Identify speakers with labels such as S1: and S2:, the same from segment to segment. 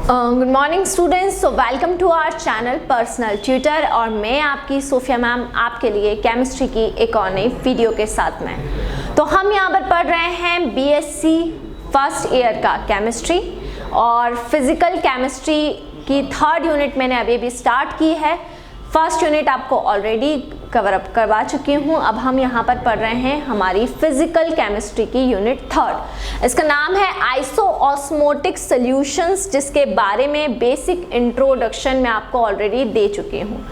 S1: Good morning students, so welcome to our channel personal tutor. और मैं आपकी Sophia ma'am आपके लिए केमिस्ट्री की एक और नई वीडियो के साथ में। तो हम यहाँ पर पढ़ रहे हैं बीएससी फर्स्ट ईयर का केमिस्ट्री और फिजिकल केमिस्ट्री की थर्ड यूनिट मैंने अभी भी स्टार्ट की है। फर्स्ट यूनिट आपको ऑलरेडी कवर अप करवा चुकी हूँ। अब हम यहाँ पर पढ़ रहे हैं हमारी फिजिकल केमिस्ट्री की यूनिट थर्ड। इसका नाम है आइसोऑस्मोटिक सॉल्यूशंस, जिसके बारे में बेसिक इंट्रोडक्शन मैं आपको ऑलरेडी दे चुकी हूँ।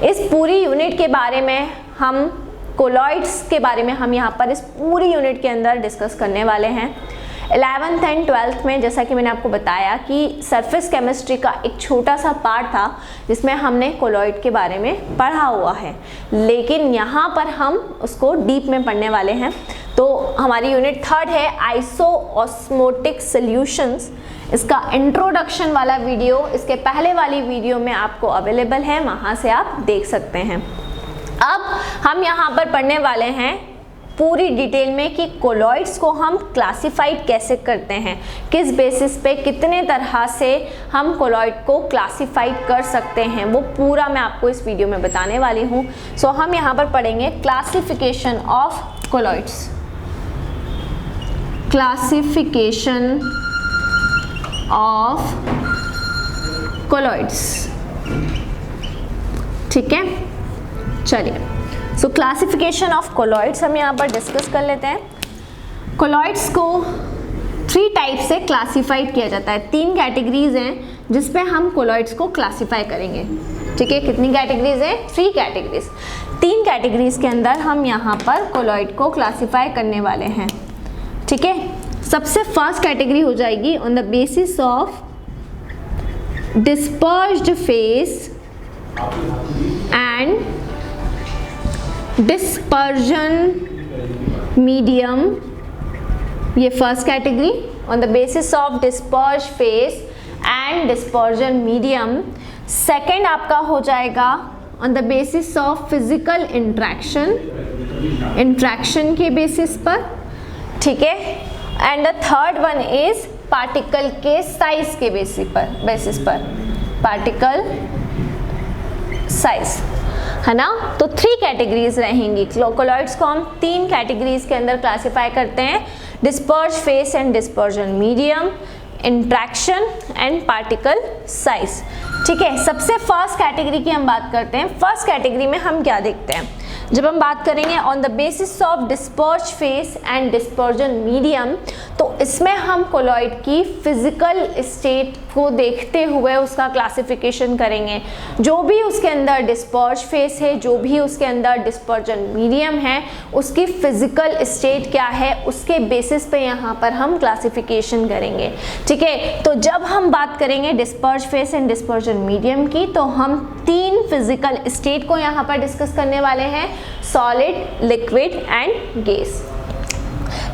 S1: इस पूरी यूनिट के बारे में हम कोलॉइड्स के बारे में हम यहाँ पर इस पूरी यूनिट के अंदर डिस्कस करने वाले हैं। 11th एंड 12th में जैसा कि मैंने आपको बताया कि सरफेस केमिस्ट्री का एक छोटा सा पार्ट था जिसमें हमने कोलॉइड के बारे में पढ़ा हुआ है, लेकिन यहाँ पर हम उसको डीप में पढ़ने वाले हैं। तो हमारी यूनिट थर्ड है आइसोऑस्मोटिक सॉल्यूशंस। इसका इंट्रोडक्शन वाला वीडियो इसके पहले वाली वीडियो में आपको अवेलेबल है, वहाँ से आप देख सकते हैं। अब हम यहाँ पर पढ़ने वाले हैं पूरी डिटेल में कि कोलॉइड्स को हम क्लासिफाइड कैसे करते हैं, किस बेसिस पे कितने तरह से हम कोलॉइड को क्लासिफाइड कर सकते हैं, वो पूरा मैं आपको इस वीडियो में बताने वाली हूँ। सो हम यहाँ पर पढ़ेंगे classification of colloids. Classification of colloids, ठीक है। चलिए, सो क्लासिफिकेशन ऑफ कोलॉइड्स हम यहाँ पर डिस्कस कर लेते हैं। कोलॉइड्स को 3 टाइप से क्लासिफाइड किया जाता है। 3 कैटेगरीज हैं जिसपे हम कोलॉइड्स को क्लासिफाई करेंगे, ठीक है। कितनी कैटेगरीज हैं? 3 कैटेगरीज। 3 कैटेगरीज के अंदर हम यहाँ पर कोलॉइड को क्लासिफाई करने वाले हैं, ठीक है। सबसे फर्स्ट कैटेगरी हो जाएगी on the basis of dispersed phase and dispersion medium. ये first category on the basis of disperse phase and dispersion medium. Second आपका हो जाएगा on the basis of physical interaction के बेसिस पर, ठीक है। And the third one is particle के size के बेसिस पर पार्टिकल साइज, है ना। तो 3 कैटेगरीज रहेंगी। कोलॉइड्स को हम 3 कैटेगरीज के अंदर क्लासिफाई करते हैं: disperse phase and dispersion medium, interaction and particle size, ठीक है। सबसे फर्स्ट कैटेगरी की हम बात करते हैं। फर्स्ट कैटेगरी में हम क्या देखते हैं? जब हम बात करेंगे on the basis of disperse phase and dispersion medium, तो इसमें हम कोलॉइड की फिजिकल स्टेट को देखते हुए उसका क्लासिफिकेशन करेंगे। जो भी उसके अंदर डिस्पर्स फेस है, जो भी उसके अंदर डिस्पर्जन मीडियम है, उसकी फिजिकल स्टेट क्या है, उसके बेसिस पे यहाँ पर हम क्लासिफिकेशन करेंगे, ठीक है। तो जब हम बात करेंगे disperse phase and dispersion medium की, तो हम 3 फिजिकल स्टेट को यहाँ पर डिस्कस करने वाले हैं: solid, liquid and gas.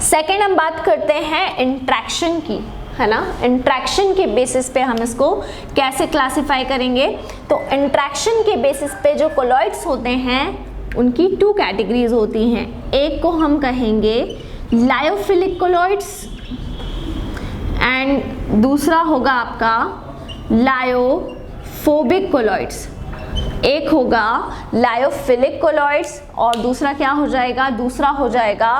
S1: Second हम बात करते हैं इंट्रैक्शन की, है ना। इंट्रैक्शन के बेसिस पे हम इसको कैसे क्लासिफाई करेंगे? तो इंट्रैक्शन के बेसिस पे जो कोलॉइड्स होते हैं उनकी 2 कैटेगरीज होती हैं। एक को हम कहेंगे लायोफिलिक कोलॉइड्स एंड दूसरा होगा आपका लायोफोबिक कोलॉइड्स। एक होगा लायोफिलिक कोलॉइड्स और दूसरा क्या हो जाएगा? दूसरा हो जाएगा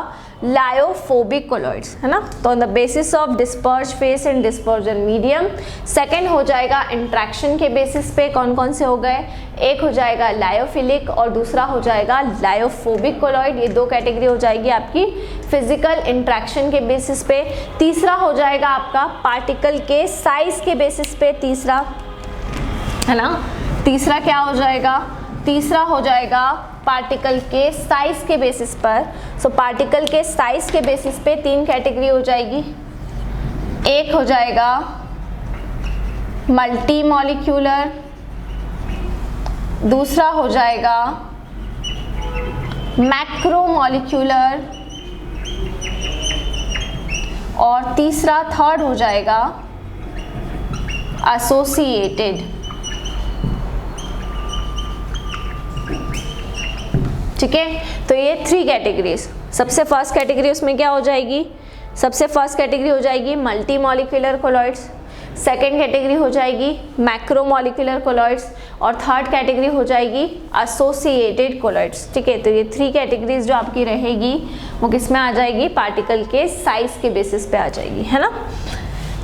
S1: लायोफोबिक कोलॉइड्स, है ना। तो on the basis of disperse phase and dispersion medium. Second हो जाएगा इंट्रैक्शन के बेसिस पे कौन कौन से हो गए? एक हो जाएगा लायोफिलिक और दूसरा हो जाएगा लायोफोबिक कोलॉइड। ये 2 कैटेगरी हो जाएगी आपकी फिजिकल इंट्रैक्शन के बेसिस पे। तीसरा हो जाएगा आपका पार्टिकल के साइज के बेसिस पे, तीसरा, है ना। तीसरा क्या हो जाएगा? तीसरा हो जाएगा पार्टिकल के साइज के बेसिस पर। सो पार्टिकल के साइज के बेसिस पे 3 कैटेगरी हो जाएगी। एक हो जाएगा मल्टी मॉलिक्यूलर, दूसरा हो जाएगा मैक्रो मॉलिक्यूलर और तीसरा थर्ड हो जाएगा एसोसिएटेड, ठीक है। तो ये 3 कैटेगरीज। सबसे फर्स्ट कैटेगरी उसमें क्या हो जाएगी? सबसे फर्स्ट कैटेगरी हो जाएगी multi molecular colloids. Second category हो जाएगी मैक्रोमोलिकुलर कोलॉइड्स और थर्ड कैटेगरी हो जाएगी एसोसिएटेड कोलॉइड्स। ठीक है, तो ये 3 कैटेगरीज जो आपकी रहेगी वो किस में आ जाएगी, पार्टिकल के साइज के बेसिस पे आ जाएगी, है ना।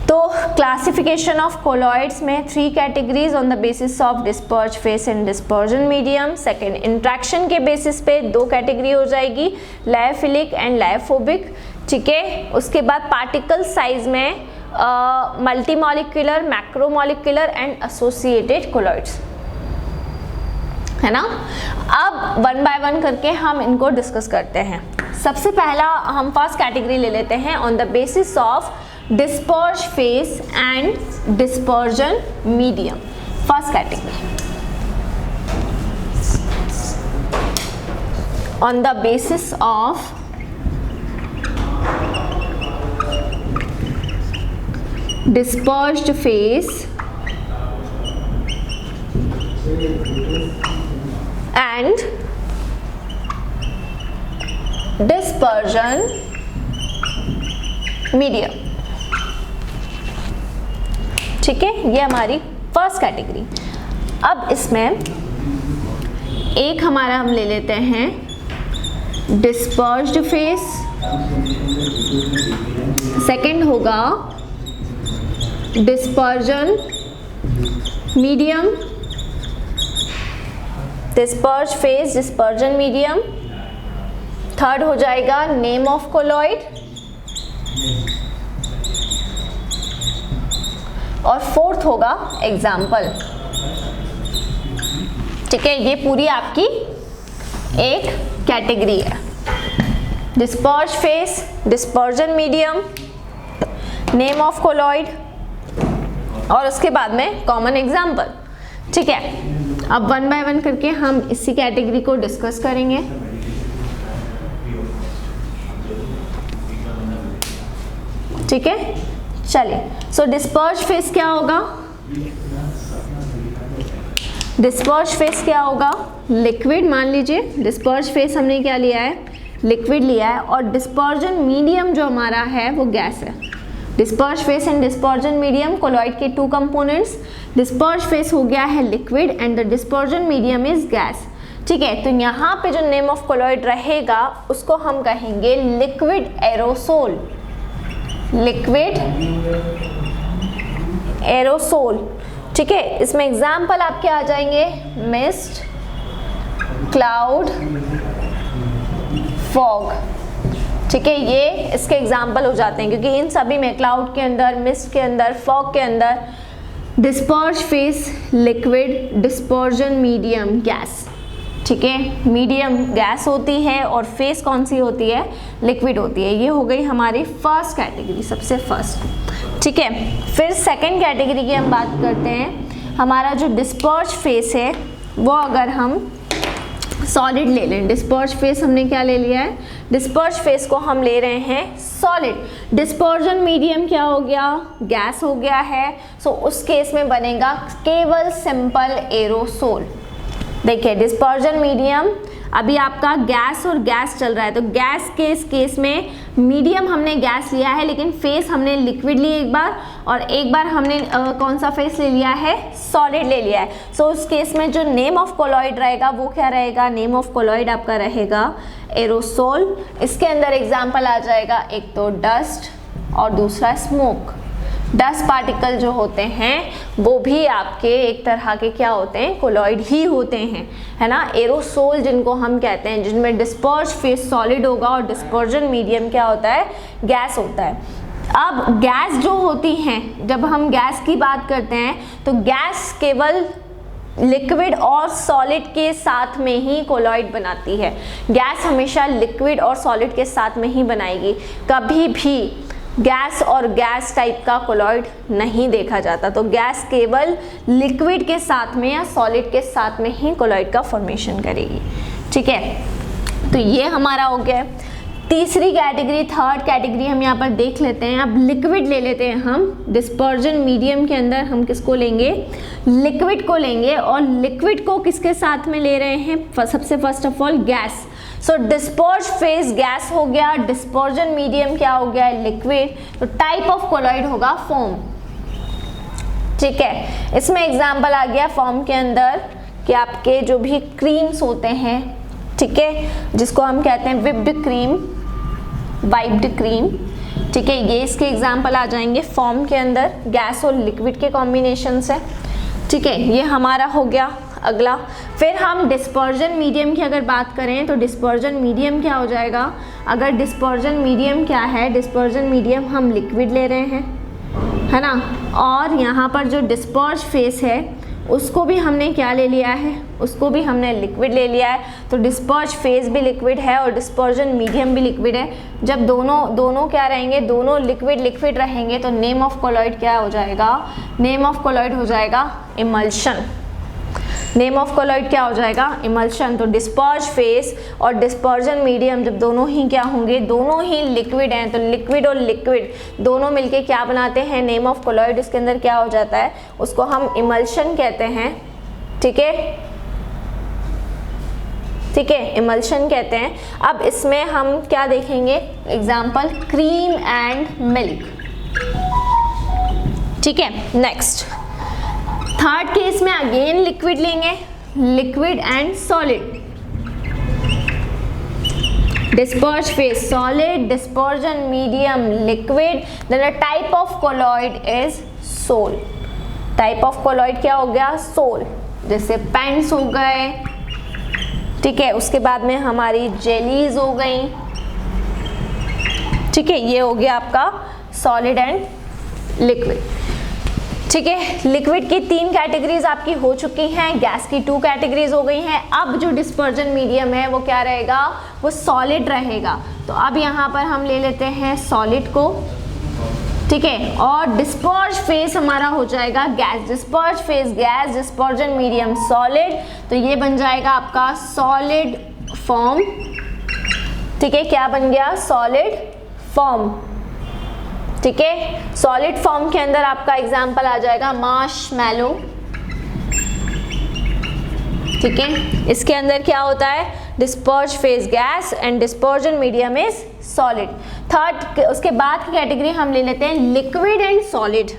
S1: तो क्लासिफिकेशन ऑफ कोलॉइड्स में 3 categories on the basis of disperse face and dispersion medium. Second, interaction के बेसिस पे 2 कैटेगरी हो जाएगी, लायोफिलिक एंड लायोफोबिक। ठीक है, उसके बाद पार्टिकल साइज में मल्टीमॉलिक्यूलर, मैक्रोमॉलिक्यूलर एंड एसोसिएटेड कोलॉइड्स, है ना। अब 1 बाय 1 करके हम इनको डिस्कस करते हैं। सबसे पहला हम फर्स्ट कैटेगरी ले लेते हैं on the basis of disperse face and dispersion medium. First category on the basis of dispersed phase and dispersion medium। ठीक है, ये हमारी फर्स्ट कैटेगरी। अब इसमें एक हमारा हम ले लेते हैं डिस्पर्स्ड फेस, सेकंड होगा dispersion medium, disperse face, dispersion medium. Third हो जाएगा नेम ऑफ कोलॉइड और फोर्थ होगा एग्जाम्पल। ठीक है, ये पूरी आपकी एक कैटेगरी है, disperse face, dispersion medium, name of colloid और उसके बाद में कॉमन एग्जाम्पल। ठीक है, अब 1 बाय 1 करके हम इसी कैटेगरी को डिस्कस करेंगे। ठीक है, चलिए। सो डिस्पर्ज फेस क्या होगा, डिस्पर्ज फेस क्या होगा, लिक्विड मान लीजिए। डिस्पर्ज फेस हमने क्या लिया है, लिक्विड लिया है, और डिस्पर्जन मीडियम जो हमारा है वो गैस है। Disperse face and dispersion medium, colloid के 2 कंपोनेंट्स। डिस्पर्ज फेस हो गया है liquid and the dispersion medium is gas. ठीक है, तो यहाँ पे जो नेम ऑफ कोलॉइड रहेगा उसको हम कहेंगे लिक्विड एरोसोल, लिक्विड एरोसोल। ठीक है, इसमें एग्जाम्पल आपके आ जाएंगे मिस्ट, क्लाउड, फॉग। ठीक है, ये इसके एग्जाम्पल हो जाते हैं क्योंकि इन सभी में क्लाउड के अंदर, मिस्ट के अंदर, फॉग के अंदर disperse face liquid, dispersion medium gas. ठीक है, मीडियम गैस होती है और फेस कौन सी होती है, लिक्विड होती है। ये हो गई हमारी फर्स्ट कैटेगरी, सबसे फर्स्ट। ठीक है, फिर सेकंड कैटेगरी की हम बात करते हैं। हमारा जो डिस्पर्ज फेस है वो अगर हम सॉलिड ले लें, डिस्पर्ज फेस हमने क्या ले लिया है, डिस्पर्ज फेस को हम ले रहे हैं सॉलिड। डिस्पर्जन मीडियम क्या हो गया, गैस हो गया है। सो उस केस में बनेगा केवल सिंपल एरोसोल। देखिए, डिस्पर्जन मीडियम अभी आपका गैस और गैस चल रहा है, तो गैस के इस केस में मीडियम हमने गैस लिया है लेकिन फेस हमने लिक्विड ली एक बार, और एक बार हमने कौन सा फेस ले लिया है, सॉलिड ले लिया है। सो उस केस में जो नेम ऑफ कोलॉइड रहेगा वो क्या रहेगा, नेम ऑफ कोलॉइड आपका रहेगा एरोसोल। इसके अंदर एग्जाम्पल आ जाएगा एक तो डस्ट और दूसरा स्मोक। डस्ट पार्टिकल जो होते हैं वो भी आपके एक तरह के क्या होते हैं, कोलॉइड ही होते हैं, है ना। एरोसोल जिनको हम कहते हैं, जिनमें डिस्पर्ज फेस सॉलिड होगा और डिस्पर्जन मीडियम क्या होता है, गैस होता है। अब गैस जो होती हैं, जब हम गैस की बात करते हैं तो गैस केवल लिक्विड और सॉलिड के साथ में ही कोलॉइड बनाती है। गैस हमेशा लिक्विड और सॉलिड के साथ में ही बनाएगी, कभी भी गैस और गैस टाइप का कोलॉइड नहीं देखा जाता। तो गैस केवल लिक्विड के साथ में या सॉलिड के साथ में ही कोलॉइड का फॉर्मेशन करेगी। ठीक है, तो ये हमारा हो गया। तीसरी कैटेगरी, थर्ड कैटेगरी हम यहाँ पर देख लेते हैं। अब लिक्विड ले लेते हैं हम। डिस्पर्जन मीडियम के अंदर हम किसको लेंगे, लिक्विड को लेंगे, और लिक्विड को किसके साथ में ले रहे हैं, सबसे first of all gas. So disperse face gas हो गया, डिस्पर्जन मीडियम क्या हो गया, लिक्विड। तो टाइप ऑफ कोलॉइड होगा फोम। ठीक है। इसमें एग्जाम्पल आ गया फॉर्म के अंदर कि आपके जो भी क्रीम्स होते हैं, ठीक है, जिसको हम कहते हैं विप्ड क्रीम, वाइप्ड क्रीम, ठीक है, ये इसके एग्जाम्पल आ जाएंगे फॉर्म के अंदर गैस और लिक्विड के कॉम्बिनेशन से, ठीक है, ये हमारा हो गया। अगला फिर हम डिस्पर्जन मीडियम की अगर बात करें तो डिस्पर्जन मीडियम क्या हो जाएगा। अगर डिस्पर्जन मीडियम क्या है, डिस्पर्जन मीडियम हम लिक्विड ले रहे हैं, है ना, और यहाँ पर जो डिस्पर्ज फेस है उसको भी हमने क्या ले लिया है, उसको भी हमने लिक्विड ले लिया है। तो डिस्पर्ज फेस भी लिक्विड है और डिस्पर्जन मीडियम भी लिक्विड है। जब दोनों क्या रहेंगे, दोनों लिक्विड रहेंगे तो नेम ऑफ कोलॉइड क्या हो जाएगा, नेम ऑफ कोलॉइड हो जाएगा इमल्शन। नेम ऑफ कोलॉइड क्या हो जाएगा, इमल्शन। तो डिस्पर्ज फेस और डिस्पर्जन मीडियम जब दोनों ही क्या होंगे, दोनों ही लिक्विड हैं, तो लिक्विड और लिक्विड दोनों मिलके क्या बनाते हैं, नेम ऑफ कोलॉइड। इसके अंदर क्या हो जाता है, उसको हम इमल्शन कहते हैं, ठीक है, ठीक है, इमल्शन कहते हैं। अब इसमें हम क्या देखेंगे, एग्जाम्पल क्रीम एंड मिल्क, ठीक है। नेक्स्ट थर्ड केस में अगेन लिक्विड लेंगे, liquid and solid. Disperse phase solid, dispersion medium liquid, then the type of colloid is sol. Type of colloid क्या हो गया, सोल, जैसे पेंट्स हो गए, ठीक है, उसके बाद में हमारी जेलीज हो गई, ठीक है, ये हो गया आपका सॉलिड एंड लिक्विड, ठीक है। लिक्विड की 3 कैटेगरीज आपकी हो चुकी हैं, गैस की 2 कैटेगरीज हो गई हैं। अब जो डिस्पर्जन मीडियम है वो क्या रहेगा, वो सॉलिड रहेगा। तो अब यहाँ पर हम ले लेते हैं सॉलिड को, ठीक है, और डिस्पर्ज फेस हमारा हो जाएगा gas, disperse face gas, dispersion medium solid, तो ये बन जाएगा आपका सॉलिड फॉर्म, ठीक है, क्या बन गया, सॉलिड फॉर्म, ठीक है। सॉलिड फॉर्म के अंदर आपका एग्जाम्पल आ जाएगा मार्शमैलो, ठीक है। इसके अंदर क्या होता है, disperse face gas and dispersion medium is solid. Third, उसके बाद की कैटेगरी हम ले लेते हैं लिक्विड एंड सॉलिड।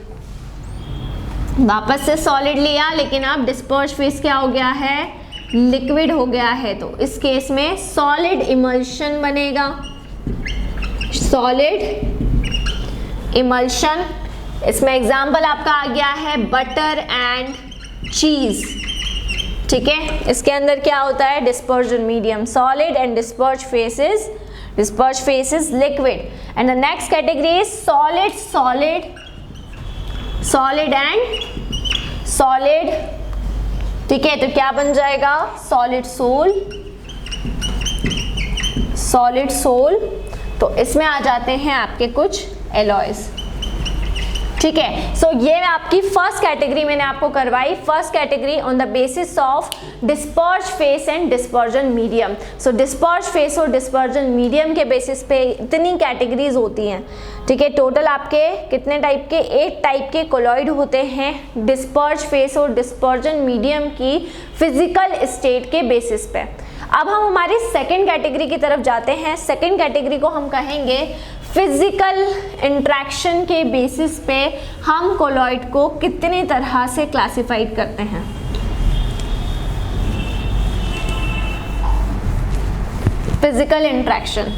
S1: वापस से सॉलिड लिया, लेकिन अब डिस्पर्ज फेस क्या हो गया है, लिक्विड हो गया है, तो इस केस में सॉलिड इमल्शन बनेगा, सॉलिड इमल्शन। इसमें एग्जाम्पल आपका आ गया है बटर एंड चीज, ठीक है। इसके अंदर क्या होता है, dispersion medium solid and disperse face is liquid. And the next category is solid solid, solid and solid, ठीक है, तो क्या बन जाएगा, सॉलिड सोल, सॉलिड सोल। तो इसमें आ जाते हैं आपके कुछ एलॉयज, ठीक है। सो ये आपकी फर्स्ट कैटेगरी मैंने आपको करवाई, first category on the basis of disperse face and dispersion medium. So disperse face और डिस्पर्जन मीडियम के बेसिस पे इतनी कैटेगरीज होती हैं, ठीक है। टोटल आपके कितने टाइप के, 8 टाइप के कोलॉइड होते हैं डिस्पर्ज फेस और डिस्पर्जन मीडियम की फिजिकल स्टेट के बेसिस पे। अब हम हमारी सेकेंड कैटेगरी की तरफ जाते हैं। सेकेंड कैटेगरी को हम कहेंगे फिजिकल इंट्रैक्शन के बेसिस पे हम कोलॉइड को कितने तरह से क्लासिफाइड करते हैं। फिजिकल इंट्रैक्शन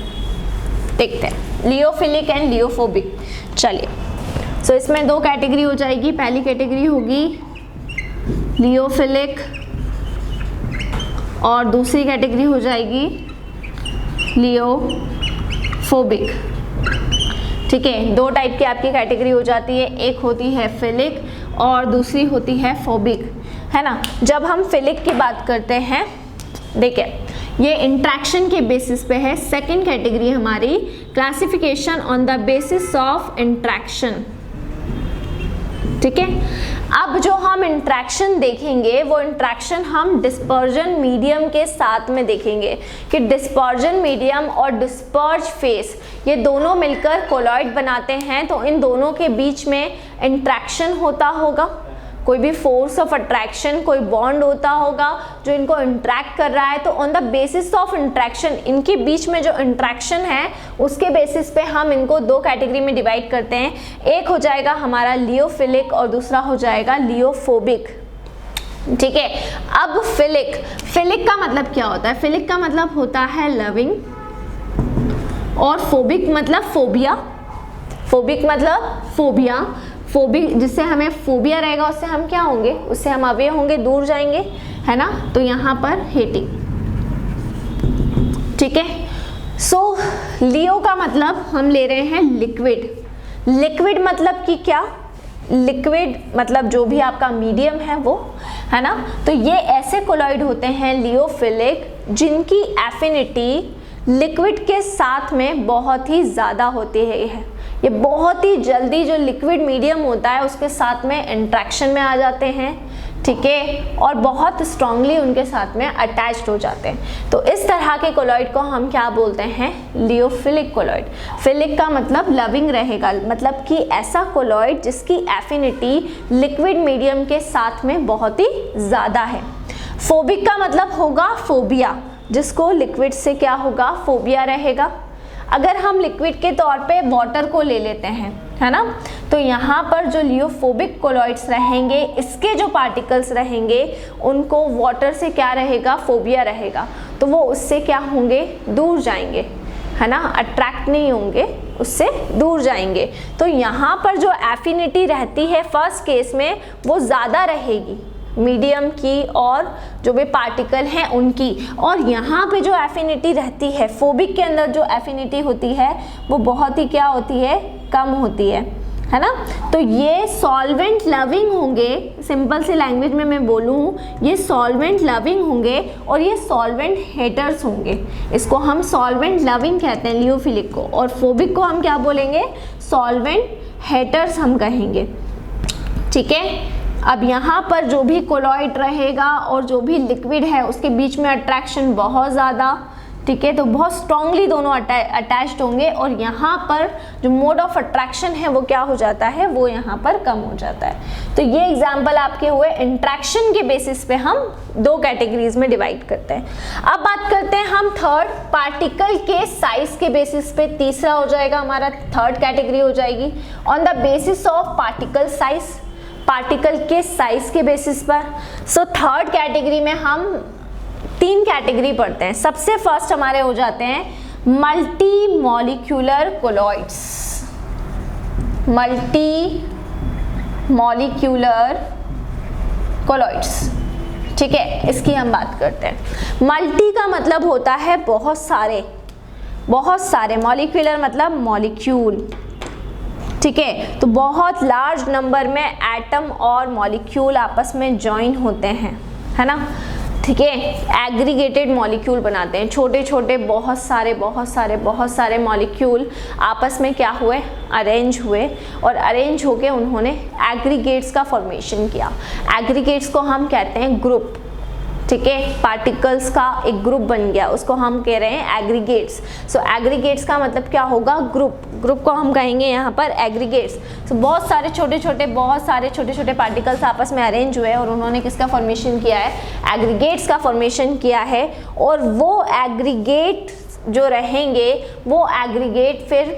S1: देखते हैं, लियोफिलिक एंड लियोफोबिक। चलिए, सो इसमें 2 कैटेगरी हो जाएगी। पहली कैटेगरी होगी लियोफिलिक और दूसरी कैटेगरी हो जाएगी लियोफोबिक, ठीक है। 2 टाइप की आपकी कैटेगरी हो जाती है, एक होती है फिलिक और दूसरी होती है फोबिक, है ना। जब हम फिलिक की बात करते हैं, देखिए ये इंट्रैक्शन के बेसिस पे है। सेकंड कैटेगरी हमारी classification on the basis of interaction, ठीक है। अब जो हम इंट्रैक्शन देखेंगे वो इंट्रैक्शन हम डिस्पर्जन मीडियम के साथ में देखेंगे कि डिस्पर्जन मीडियम और डिस्पर्ज फेस ये दोनों मिलकर कोलॉइड बनाते हैं, तो इन दोनों के बीच में इंट्रैक्शन होता होगा, कोई भी फोर्स ऑफ अट्रैक्शन, कोई बॉन्ड होता होगा जो इनको इंट्रैक्ट कर रहा है, तो on the basis of interaction, इनके बीच में जो इंट्रैक्शन है उसके बेसिस पे हम इनको दो कैटेगरी में डिवाइड करते हैं। एक हो जाएगा हमारा लियोफिलिक और दूसरा हो जाएगा लियोफोबिक। ठीक है, अब फिलिक का मतलब क्या होता है? फिलिक का मतलब होता है लविंग, और फोबिक मतलब फोबिया। फोबिक मतलब फोबिया, फोबिक जिससे हमें फोबिया रहेगा उससे हम क्या होंगे? उससे हम अवे होंगे, दूर जाएंगे, है ना। तो यहाँ पर हेटिंग। ठीक है, सो लियो का मतलब हम ले रहे हैं लिक्विड। लिक्विड मतलब कि क्या? लिक्विड मतलब जो भी आपका मीडियम है वो, है ना। तो ये ऐसे कोलॉइड होते हैं लियोफिलिक जिनकी एफिनिटी लिक्विड के साथ में बहुत ही ज़्यादा होती है। ये बहुत ही जल्दी जो लिक्विड मीडियम होता है उसके साथ में इंट्रैक्शन में आ जाते हैं, ठीक है, और बहुत स्ट्रांगली उनके साथ में अटैच्ड हो जाते हैं। तो इस तरह के कोलॉइड को हम क्या बोलते हैं? लियोफिलिक कोलॉइड। फिलिक का मतलब लविंग रहेगा, मतलब कि ऐसा कोलॉइड जिसकी एफिनिटी लिक्विड मीडियम के साथ में बहुत ही ज़्यादा है। फोबिक का मतलब होगा फोबिया, जिसको लिक्विड से क्या होगा? फोबिया रहेगा। अगर हम लिक्विड के तौर पे वाटर को ले लेते हैं, है ना, तो यहाँ पर जो लियोफोबिक कोलॉइड्स रहेंगे, इसके जो पार्टिकल्स रहेंगे उनको वाटर से क्या रहेगा? फोबिया रहेगा। तो वो उससे क्या होंगे? दूर जाएंगे, है ना, अट्रैक्ट नहीं होंगे, उससे दूर जाएंगे। तो यहाँ पर जो एफिनिटी रहती है फर्स्ट केस में वो ज़्यादा रहेगी मीडियम की और जो भी पार्टिकल हैं उनकी, और यहाँ पे जो एफिनिटी रहती है फोबिक के अंदर जो एफिनिटी होती है वो बहुत ही क्या होती है? कम होती है ना। तो ये सॉल्वेंट लविंग होंगे, सिंपल सी लैंग्वेज में मैं बोलूँ, ये सॉल्वेंट लविंग होंगे और ये सॉल्वेंट हेटर्स होंगे। इसको हम सॉल्वेंट लविंग कहते हैं लियोफिलिक को, और फोबिक को हम क्या बोलेंगे? सॉल्वेंट हेटर्स हम कहेंगे। ठीक है, अब यहाँ पर जो भी कोलॉइड रहेगा और जो भी लिक्विड है उसके बीच में अट्रैक्शन बहुत ज़्यादा, ठीक है, तो बहुत स्ट्रांगली दोनों अटैच्ड होंगे, और यहाँ पर जो मोड ऑफ अट्रैक्शन है वो क्या हो जाता है? वो यहाँ पर कम हो जाता है। तो ये एग्जाम्पल आपके हुए इंट्रैक्शन के बेसिस पे हम दो कैटेगरीज में डिवाइड करते हैं। अब बात करते हैं हम थर्ड, पार्टिकल के साइज के बेसिस पे। तीसरा हो जाएगा हमारा, थर्ड कैटेगरी हो जाएगी on the basis of particle size, particle के साइज के बेसिस पर। सो थर्ड कैटेगरी में हम तीन कैटेगरी पढ़ते हैं। सबसे फर्स्ट हमारे हो जाते हैं multi molecular colloids. Multi molecular colloids, ठीक है, इसकी हम बात करते हैं। मल्टी का मतलब होता है बहुत सारे, बहुत सारे, मॉलिक्यूलर मतलब मॉलिक्यूल, ठीक है, तो बहुत लार्ज नंबर में एटम और मॉलिक्यूल आपस में ज्वाइन होते हैं, है ना, ठीक है, एग्रीगेटेड मॉलिक्यूल बनाते हैं, छोटे छोटे बहुत सारे मॉलिक्यूल आपस में क्या हुए? अरेंज हुए, और अरेंज होके उन्होंने एग्रीगेट्स का फॉर्मेशन किया। एग्रीगेट्स को हम कहते हैं ग्रुप, ठीक है, पार्टिकल्स का एक ग्रुप बन गया, उसको हम कह रहे हैं एग्रीगेट्स। सो एग्रीगेट्स का मतलब क्या होगा? ग्रुप। ग्रुप को हम कहेंगे यहाँ पर एग्रीगेट्स। सो बहुत सारे छोटे छोटे पार्टिकल्स आपस में अरेंज हुए और उन्होंने किसका फॉर्मेशन किया है? एग्रीगेट्स का फॉर्मेशन किया है, और वो एग्रीगेट जो रहेंगे वो एग्रीगेट फिर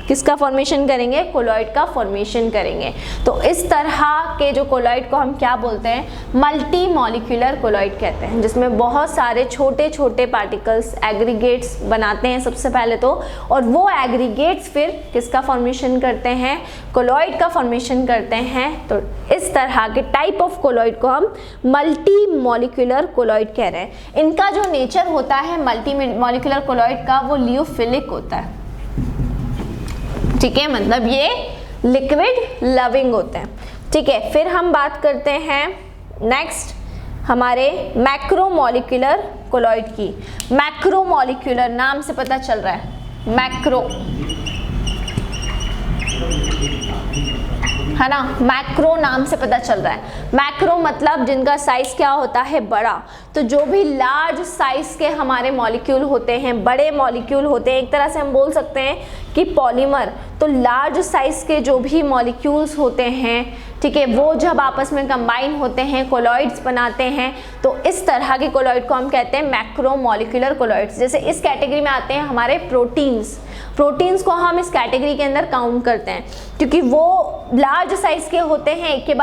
S1: किसका फॉर्मेशन करेंगे? कोलॉइड का फॉर्मेशन करेंगे। तो इस तरह के जो कोलॉइड को हम क्या बोलते हैं? मल्टी मॉलिक्यूलर कोलॉइड कहते हैं, जिसमें बहुत सारे छोटे छोटे पार्टिकल्स एग्रीगेट्स बनाते हैं सबसे पहले तो, और वो एग्रीगेट्स फिर किसका फॉर्मेशन करते हैं? कोलॉइड का फॉर्मेशन करते हैं। तो इस तरह के टाइप ऑफ कोलॉइड को हम मल्टी मॉलिक्यूलर कोलॉइड कह रहे हैं। इनका जो नेचर होता है मल्टी मॉलिक्यूलर कोलॉइड का, वो लियोफिलिक होता है, ठीक है, मतलब ये लिक्विड लविंग होते हैं, ठीक है। फिर हम बात करते हैं नेक्स्ट हमारे मैक्रोमोलिक्यूलर कोलॉइड की। मैक्रोमोलिक्यूलर नाम से पता चल रहा है, मैक्रो, है ना, मैक्रो नाम से पता चल रहा है। मैक्रो मतलब जिनका साइज क्या होता है? बड़ा। तो जो भी लार्ज साइज के हमारे मॉलिक्यूल होते हैं, बड़े मॉलिक्यूल होते हैं, एक तरह से हम बोल सकते हैं कि पॉलीमर। तो लार्ज साइज के जो भी मॉलिक्यूल्स होते हैं, ठीक है, वो जब आपस में कंबाइन होते हैं कोलॉइड्स बनाते हैं, तो इस तरह के कोलॉइड को हम कहते हैं मैक्रोमोलिकुलर कोलॉइड्स। जैसे इस कैटेगरी में आते हैं हमारे प्रोटीन्स को हम इस कैटेगरी के अंदर काउंट करते हैं, क्योंकि वो लार्ज साइज के होते हैं, एक के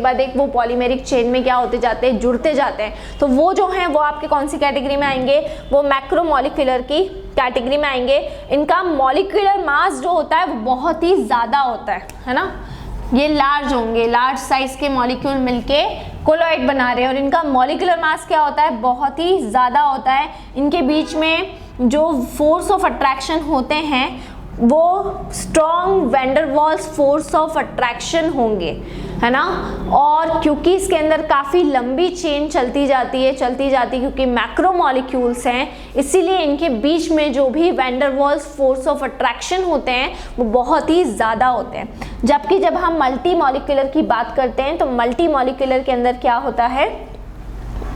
S1: बाद एक वो पॉलीमेरिक चेन में क्या होते जाते हैं, जुड़ते जाते हैं। तो वो जो हैं वो आपके कौन सी कैटेगरी में आएंगे, वो मैक्रोमोलिकुलर की कैटेगरी में आएंगे। इनका मॉलिक्यूलर मास जो होता है वो बहुत ही ज़्यादा होता है ना, ये लार्ज होंगे, लार्ज साइज के मॉलिक्यूल मिलके कोलॉइड बना रहे हैं, और इनका मॉलिक्यूलर मास क्या होता है, बहुत ही ज़्यादा होता है। इनके बीच में जो फोर्स ऑफ अट्रैक्शन होते हैं वो strong van der Waals force of attraction होंगे, है ना। और क्योंकि इसके अंदर काफ़ी लंबी चेन चलती जाती है क्योंकि मैक्रोमोलिक्यूल्स हैं, इसीलिए इनके बीच में जो भी van der Waals force of attraction होते हैं वो बहुत ही ज़्यादा होते हैं। जबकि जब हम मल्टी मॉलिक्यूलर की बात करते हैं तो मल्टी मॉलिक्यूलर के अंदर क्या होता है,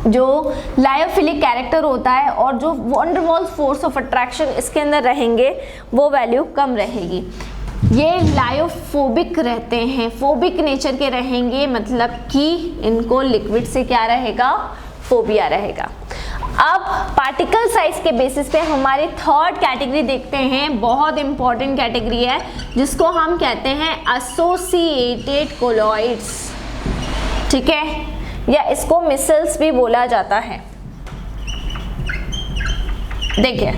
S1: जो लायोफिलिक कैरेक्टर होता है और जो van der Waals force of attraction इसके अंदर रहेंगे वो वैल्यू कम रहेगी। ये लायोफोबिक रहते हैं, फोबिक नेचर के रहेंगे, मतलब कि इनको लिक्विड से क्या रहेगा, फोबिया रहेगा। अब पार्टिकल साइज के बेसिस पे हमारी थर्ड कैटेगरी देखते हैं, बहुत इंपॉर्टेंट कैटेगरी है जिसको हम कहते हैं एसोसिएटेड कोलॉइड्स, ठीक है, या इसको मिसल्स भी बोला जाता है। देखिए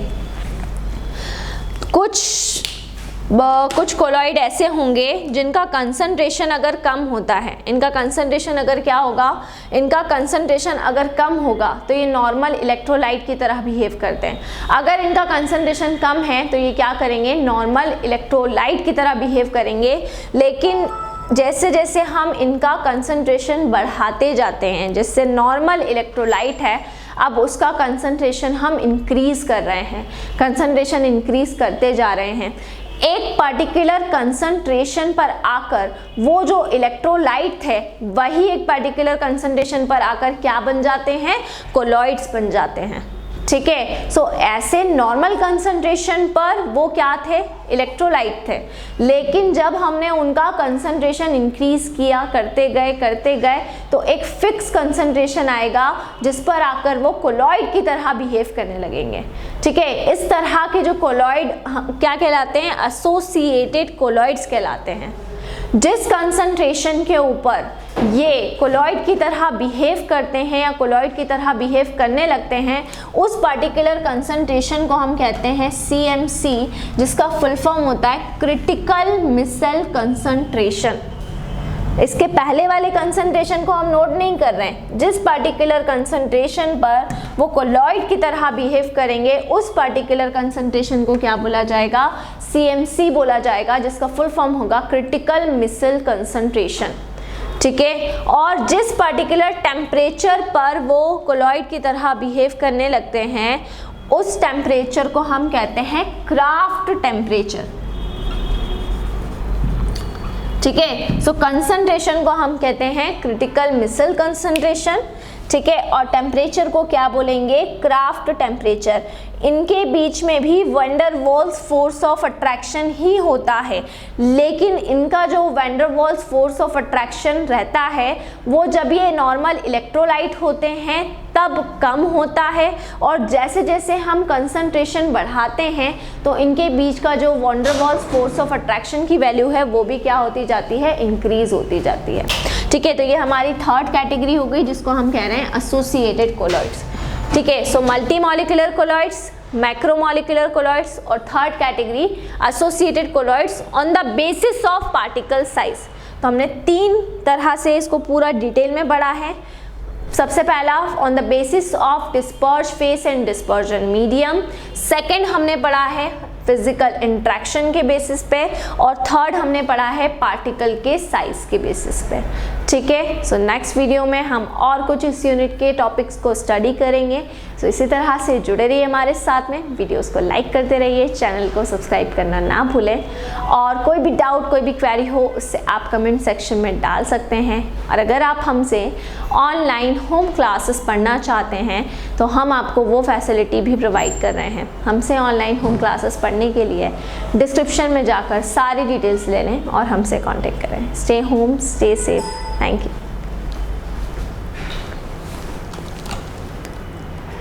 S1: कुछ कोलॉइड ऐसे होंगे जिनका कंसंट्रेशन अगर कम होता है, इनका कंसंट्रेशन अगर क्या होगा, इनका कंसंट्रेशन अगर कम होगा तो ये नॉर्मल इलेक्ट्रोलाइट की तरह बिहेव करते हैं। अगर इनका कंसंट्रेशन कम है तो ये क्या करेंगे, नॉर्मल इलेक्ट्रोलाइट की तरह बिहेव करेंगे। लेकिन जैसे जैसे हम इनका कंसंट्रेशन बढ़ाते जाते हैं, जैसे नॉर्मल इलेक्ट्रोलाइट है अब उसका कंसंट्रेशन हम इंक्रीज कर रहे हैं, कंसंट्रेशन इंक्रीज करते जा रहे हैं, एक पर्टिकुलर कंसंट्रेशन पर आकर वो जो इलेक्ट्रोलाइट थे वही एक पर्टिकुलर कंसंट्रेशन पर आकर क्या बन जाते हैं, कोलॉइड्स बन जाते हैं, ठीक है। सो ऐसे नॉर्मल कंसंट्रेशन पर वो क्या थे, इलेक्ट्रोलाइट थे, लेकिन जब हमने उनका कंसंट्रेशन इंक्रीज किया, करते गए तो एक फिक्स कंसंट्रेशन आएगा जिस पर आकर वो कोलॉइड की तरह बिहेव करने लगेंगे, ठीक है। इस तरह के जो कोलॉइड क्या कहलाते हैं, एसोसिएटेड कोलॉइड्स कहलाते हैं। जिस कंसंट्रेशन के ऊपर ये कोलॉइड की तरह बिहेव करते हैं या कोलॉइड की तरह बिहेव करने लगते हैं, उस पर्टिकुलर कंसंट्रेशन को हम कहते हैं CMC, जिसका फुल फॉर्म होता है क्रिटिकल मिसल कंसंट्रेशन। इसके पहले वाले कंसंट्रेशन को हम नोट नहीं कर रहे हैं, जिस पर्टिकुलर कंसंट्रेशन पर वो कोलॉइड की तरह बिहेव करेंगे उस पर्टिकुलर कंसंट्रेशन को क्या बोला जाएगा, CMC बोला जाएगा, जिसका फुल फॉर्म होगा क्रिटिकल मिसल कंसंट्रेशन, ठीक है। और जिस पर्टिकुलर टेम्परेचर पर वो कोलॉइड की तरह बिहेव करने लगते हैं उस टेम्परेचर को हम कहते हैं क्राफ्ट टेम्परेचर, ठीक है। सो कंसंट्रेशन को हम कहते हैं क्रिटिकल मिसल कंसंट्रेशन, ठीक है, और टेम्परेचर को क्या बोलेंगे, क्राफ्ट टेम्परेचर। इनके बीच में भी van der Waals force of attraction ही होता है, लेकिन इनका जो van der Waals force of attraction रहता है वो जब ये नॉर्मल इलेक्ट्रोलाइट होते हैं तब कम होता है, और जैसे जैसे हम कंसंट्रेशन बढ़ाते हैं तो इनके बीच का जो van der Waals force of attraction की वैल्यू है वो भी क्या होती जाती है, इंक्रीज होती जाती है, ठीक है। तो ये हमारी थर्ड कैटेगरी हो गई जिसको हम कह रहे हैं एसोसिएटेड कोलॉइड्स, ठीक है। So multi molecular colloids, macromolecular colloids, और third category associated colloids on the basis of particle size. तो हमने तीन तरह से इसको पूरा डिटेल में पढ़ा है। सबसे पहला on the basis of disperse face and dispersion medium, second हमने पढ़ा है फिजिकल इंट्रैक्शन के बेसिस पे, और थर्ड हमने पढ़ा है पार्टिकल के साइज के बेसिस पे। ठीक है। सो नेक्स्ट वीडियो में हम और कुछ इस यूनिट के टॉपिक्स को स्टडी करेंगे। सो इसी तरह से जुड़े रहिए हमारे साथ में, वीडियोस को लाइक करते रहिए, चैनल को सब्सक्राइब करना ना भूलें, और कोई भी डाउट कोई भी क्वेरी हो उससे आप कमेंट सेक्शन में डाल सकते हैं। और अगर आप हमसे ऑनलाइन होम क्लासेस पढ़ना चाहते हैं तो हम आपको वो फैसिलिटी भी प्रोवाइड कर रहे हैं। हमसे ऑनलाइन होम क्लासेस पढ़ने के लिए डिस्क्रिप्शन में जाकर सारी डिटेल्स ले लें और हमसे कॉन्टेक्ट करें। Stay home, stay safe. Thank you.